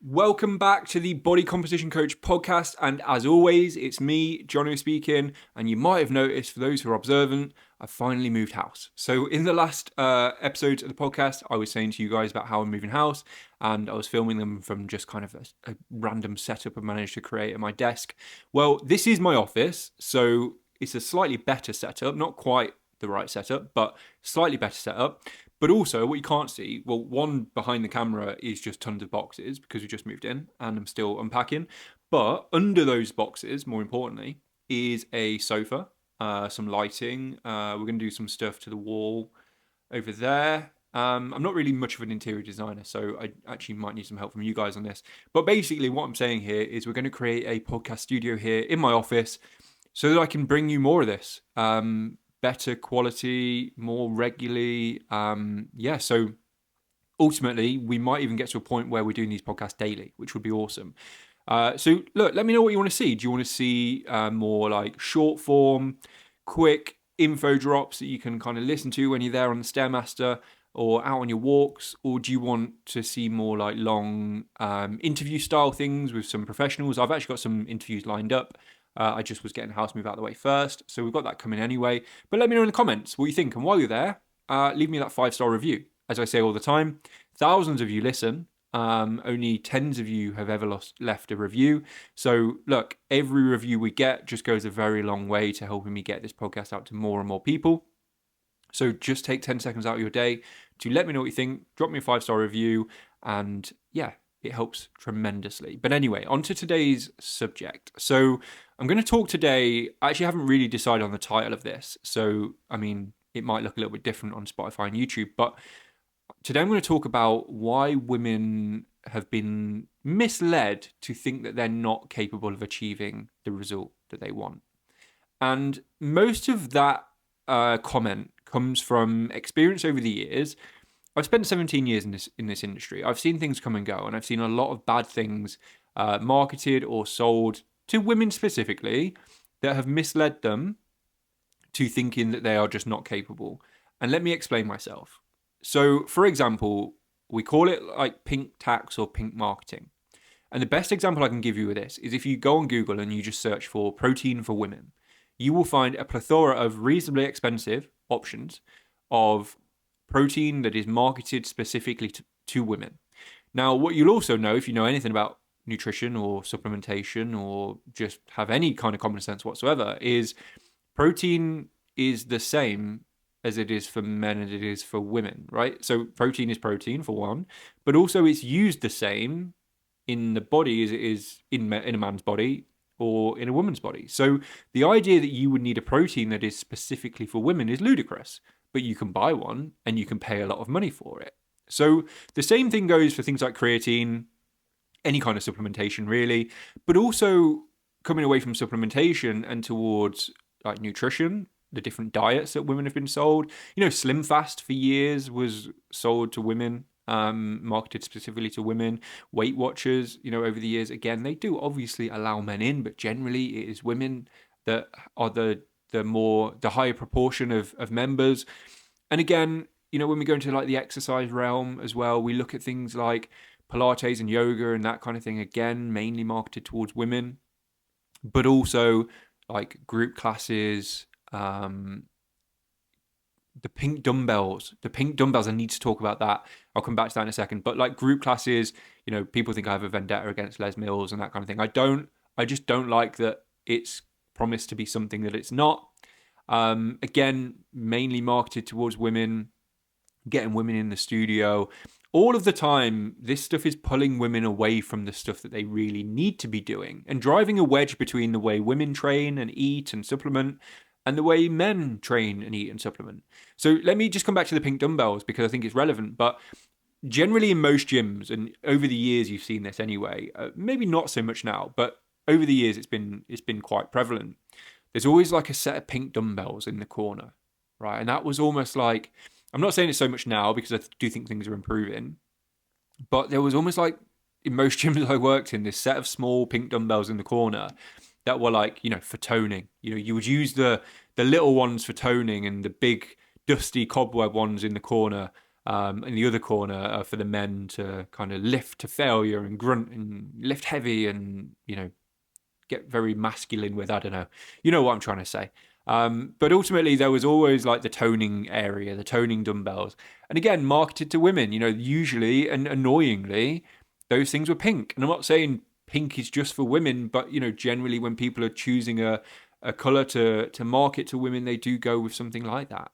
Welcome back to the Body Composition Coach podcast. And as always, it's me, Jono, speaking. And you might have noticed, for those who are observant, I've finally moved house. So in the last episodes of the podcast, I was saying to you guys about how I'm moving house. And I was filming them from just kind of a random setup I managed to create at my desk. Well, this is my office. So it's a slightly better setup. Not quite the right setup, but slightly better setup. But also, what you can't see, well, one behind the camera is just tons of boxes because we just moved in and I'm still unpacking. But under those boxes, more importantly, is a sofa, some lighting. We're going to do some stuff to the wall over there. I'm not really much of an interior designer, so I actually might need some help from you guys on this. But basically, what I'm saying here is we're going to create a podcast studio here in my office so that I can bring you more of this. Better quality, more regularly. So ultimately, we might even get to a point where we're doing these podcasts daily, which would be awesome. So look, let me know what you want to see. Do you want to see more like short form, quick info drops that you can kind of listen to when you're there on the Stairmaster or out on your walks? Or do you want to see more like long interview style things with some professionals? I've actually got some interviews lined up. I just was getting house move out of the way first, so we've got that coming anyway. But let me know in the comments what you think, and while you're there, leave me that 5-star review. As I say all the time, thousands of you listen, only tens of you have ever left a review. So look, every review we get just goes a very long way to helping me get this podcast out to more and more people. So just take 10 seconds out of your day to let me know what you think, drop me a 5-star review, and yeah, it helps tremendously. But anyway, on to today's subject. So I'm going to talk today. I actually haven't really decided on the title of this. So, I mean, it might look a little bit different on Spotify and YouTube. But today I'm going to talk about why women have been misled to think that they're not capable of achieving the result that they want. And most of that comment comes from experience over the years. I've spent 17 years in this industry. I've seen things come and go, and I've seen a lot of bad things marketed or sold to women specifically that have misled them to thinking that they are just not capable. And let me explain myself. So, for example, we call it like pink tax or pink marketing. And the best example I can give you with this is if you go on Google and you just search for protein for women, you will find a plethora of reasonably expensive options of protein that is marketed specifically to women. Now, what you'll also know, if you know anything about nutrition or supplementation or just have any kind of common sense whatsoever, is protein is the same as it is for men and it is for women, right? So protein is protein for one, but also it's used the same in the body as it is in a man's body or in a woman's body. So the idea that you would need a protein that is specifically for women is ludicrous. But you can buy one and you can pay a lot of money for it. So the same thing goes for things like creatine, any kind of supplementation really, but also coming away from supplementation and towards like nutrition, the different diets that women have been sold. You know, Slim Fast for years was sold to women, marketed specifically to women. Weight Watchers, you know, over the years, again, they do obviously allow men in, but generally it is women that are the higher proportion of members. And again, you know, when we go into like the exercise realm as well, we look at things like Pilates and yoga and that kind of thing, again, mainly marketed towards women, but also like group classes, the pink dumbbells, I need to talk about that. I'll come back to that in a second. But like group classes, you know, people think I have a vendetta against Les Mills and that kind of thing. I just don't like that it's promised to be something that it's not. Again, mainly marketed towards women, getting women in the studio. All of the time, this stuff is pulling women away from the stuff that they really need to be doing and driving a wedge between the way women train and eat and supplement and the way men train and eat and supplement. So let me just come back to the pink dumbbells because I think it's relevant. But generally in most gyms, and over the years you've seen this anyway, maybe not so much now, but over the years it's been quite prevalent. There's always like a set of pink dumbbells in the corner, right? And that was almost like, I'm not saying it's so much now because I do think things are improving, but there was almost like in most gyms I worked in, this set of small pink dumbbells in the corner that were like, you know, for toning. You know, you would use the little ones for toning and the big dusty cobweb ones in the corner In the other corner are for the men to kind of lift to failure and grunt and lift heavy and, get very masculine with, I don't know. You know what I'm trying to say. But ultimately, there was always like the toning area, the toning dumbbells. And again, marketed to women, usually and annoyingly, those things were pink. And I'm not saying pink is just for women, but, generally when people are choosing a color to market to women, they do go with something like that.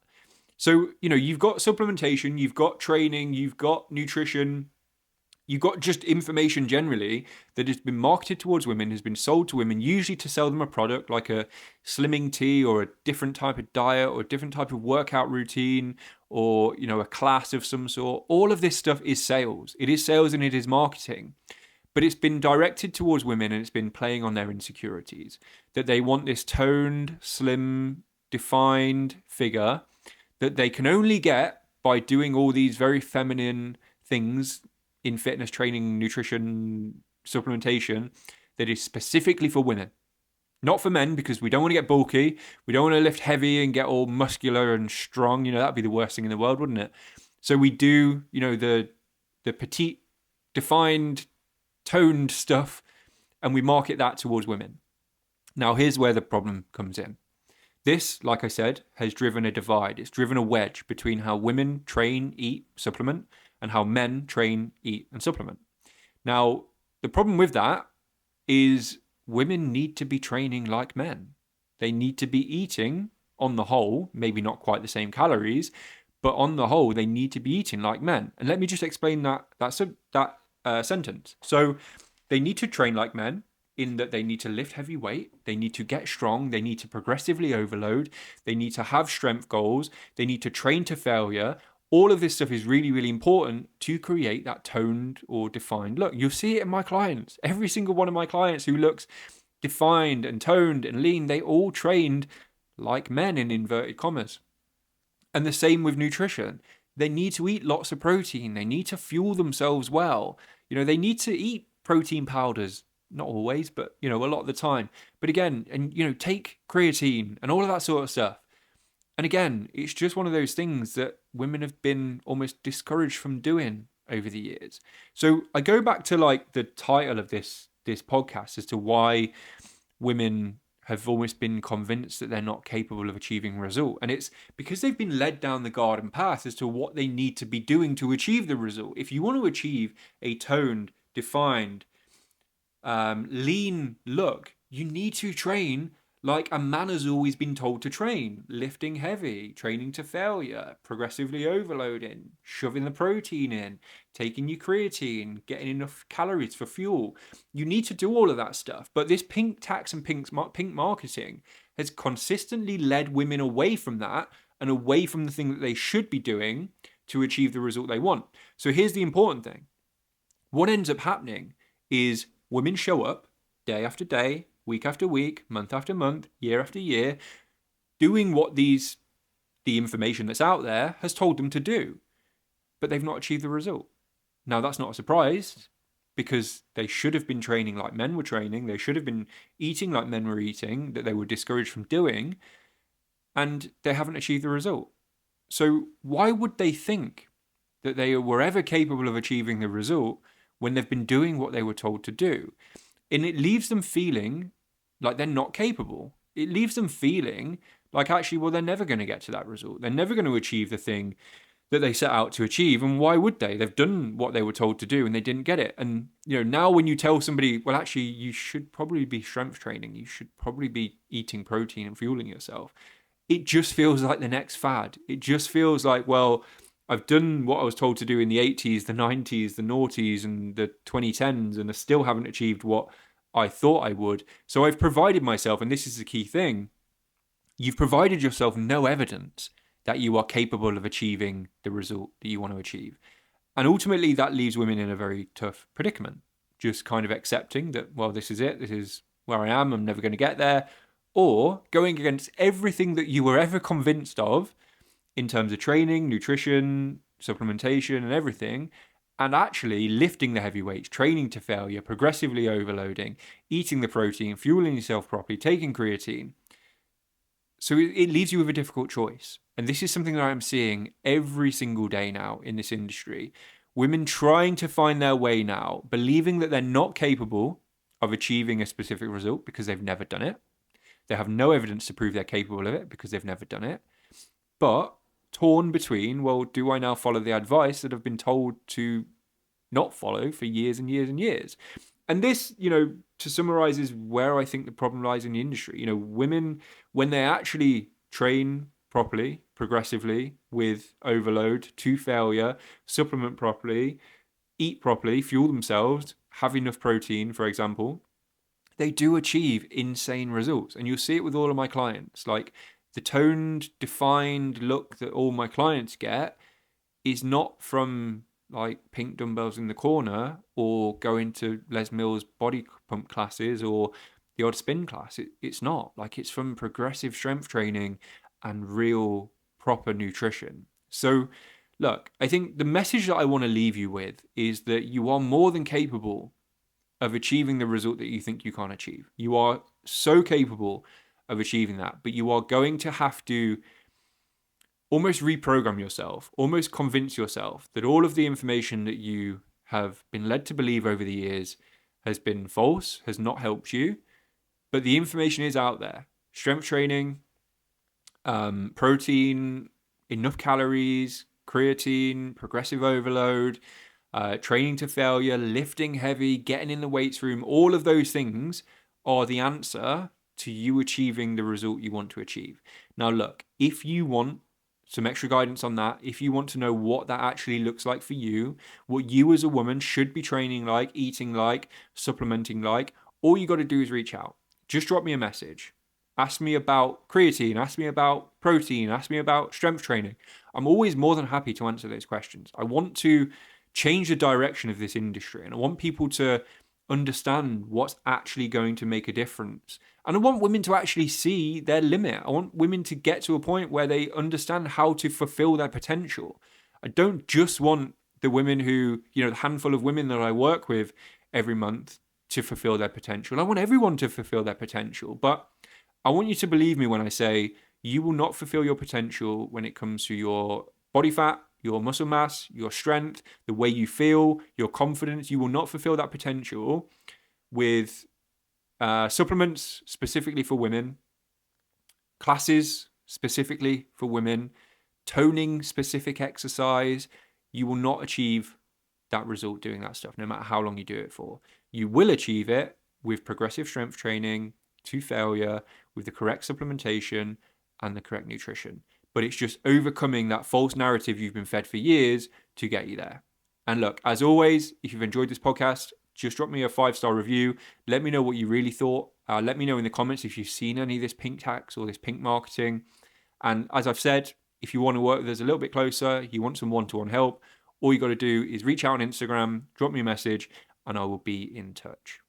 So, you've got supplementation, you've got training, you've got nutrition, you've got just information generally that has been marketed towards women, has been sold to women, usually to sell them a product like a slimming tea or a different type of diet or a different type of workout routine or, a class of some sort. All of this stuff is sales. It is sales and it is marketing. But it's been directed towards women and it's been playing on their insecurities. That they want this toned, slim, defined figure that they can only get by doing all these very feminine things in fitness training, nutrition, supplementation that is specifically for women. Not for men, because we don't want to get bulky. We don't want to lift heavy and get all muscular and strong. That'd be the worst thing in the world, wouldn't it? So we do, the petite, defined, toned stuff, and we market that towards women. Now, here's where the problem comes in. This, like I said, has driven a divide. It's driven a wedge between how women train, eat, supplement, and how men train, eat, and supplement. Now, the problem with that is women need to be training like men. They need to be eating, on the whole, maybe not quite the same calories, but on the whole, they need to be eating like men. And let me just explain that sentence. So they need to train like men, in that they need to lift heavy weight, they need to get strong, they need to progressively overload, they need to have strength goals, they need to train to failure. All of this stuff is really, really important to create that toned or defined look. You'll see it in my clients. Every single one of my clients who looks defined and toned and lean, they all trained like men in inverted commas. And the same with nutrition. They need to eat lots of protein. They need to fuel themselves well. They need to eat protein powders. Not always, but, a lot of the time. But again, and, take creatine and all of that sort of stuff. And again, it's just one of those things that women have been almost discouraged from doing over the years. So I go back to like the title of this podcast as to why women have almost been convinced that they're not capable of achieving a result. And it's because they've been led down the garden path as to what they need to be doing to achieve the result. If you want to achieve a toned, defined, lean look, you need to train like a man has always been told to train. Lifting heavy, training to failure, progressively overloading, shoving the protein in, taking your creatine, getting enough calories for fuel. You need to do all of that stuff. But this pink tax and pink marketing has consistently led women away from that and away from the thing that they should be doing to achieve the result they want. So here's the important thing. What ends up happening is women show up day after day, week after week, month after month, year after year, doing what the information that's out there has told them to do, but they've not achieved the result. Now, that's not a surprise because they should have been training like men were training. They should have been eating like men were eating, that they were discouraged from doing, and they haven't achieved the result. So why would they think that they were ever capable of achieving the result when they've been doing what they were told to do? And it leaves them feeling like they're not capable. It leaves them feeling like actually, well, they're never going to get to that result. They're never going to achieve the thing that they set out to achieve. And why would they? They've done what they were told to do and they didn't get it. And, now when you tell somebody, well, actually, you should probably be strength training. You should probably be eating protein and fueling yourself. It just feels like the next fad. It just feels like, well, I've done what I was told to do in the 80s, the 90s, the noughties, and the 2010s, and I still haven't achieved what I thought I would. So I've provided myself, and this is the key thing, you've provided yourself no evidence that you are capable of achieving the result that you want to achieve. And ultimately, that leaves women in a very tough predicament. Just kind of accepting that, well, this is it. This is where I am. I'm never going to get there. Or going against everything that you were ever convinced of in terms of training, nutrition, supplementation, and everything, and actually lifting the heavy weights, training to failure, progressively overloading, eating the protein, fueling yourself properly, taking creatine. So it leaves you with a difficult choice. And this is something that I'm seeing every single day now in this industry. Women trying to find their way now, believing that they're not capable of achieving a specific result because they've never done it. They have no evidence to prove they're capable of it because they've never done it. But torn between, well, do I now follow the advice that I've been told to not follow for years and years and years? And this, to summarize, is where I think the problem lies in the industry. Women, when they actually train properly, progressively, with overload to failure, supplement properly, eat properly, fuel themselves, have enough protein, for example, they do achieve insane results. And you'll see it with all of my clients. Like the toned, defined look that all my clients get is not from like pink dumbbells in the corner or going to Les Mills body pump classes or the odd spin class. It's not. Like it's from progressive strength training and real proper nutrition. So look, I think the message that I want to leave you with is that you are more than capable of achieving the result that you think you can't achieve. You are so capable of achieving that, but you are going to have to almost reprogram yourself, almost convince yourself that all of the information that you have been led to believe over the years has been false, has not helped you, but the information is out there. Strength training, protein, enough calories, creatine, progressive overload, training to failure, lifting heavy, getting in the weights room, all of those things are the answer to you achieving the result you want to achieve. Now, look, if you want some extra guidance on that, if you want to know what that actually looks like for you, what you as a woman should be training like, eating like, supplementing like, all you got to do is reach out. Just drop me a message. Ask me about creatine, ask me about protein, ask me about strength training. I'm always more than happy to answer those questions. I want to change the direction of this industry, and I want people to understand what's actually going to make a difference. And I want women to actually see their limit. I want women to get to a point where they understand how to fulfill their potential. I don't just want the women who, the handful of women that I work with every month to fulfill their potential. I want everyone to fulfill their potential. But I want you to believe me when I say you will not fulfill your potential when it comes to your body fat, your muscle mass, your strength, the way you feel, your confidence. You will not fulfill that potential with supplements specifically for women, classes specifically for women, toning specific exercise. You will not achieve that result doing that stuff, no matter how long you do it for. You will achieve it with progressive strength training to failure, with the correct supplementation and the correct nutrition. But it's just overcoming that false narrative you've been fed for years to get you there. And look, as always, if you've enjoyed this podcast, just drop me a 5-star review. Let me know what you really thought. Let me know in the comments if you've seen any of this pink tax or this pink marketing. And as I've said, if you want to work with us a little bit closer, you want some one-to-one help, all you got to do is reach out on Instagram, drop me a message, and I will be in touch.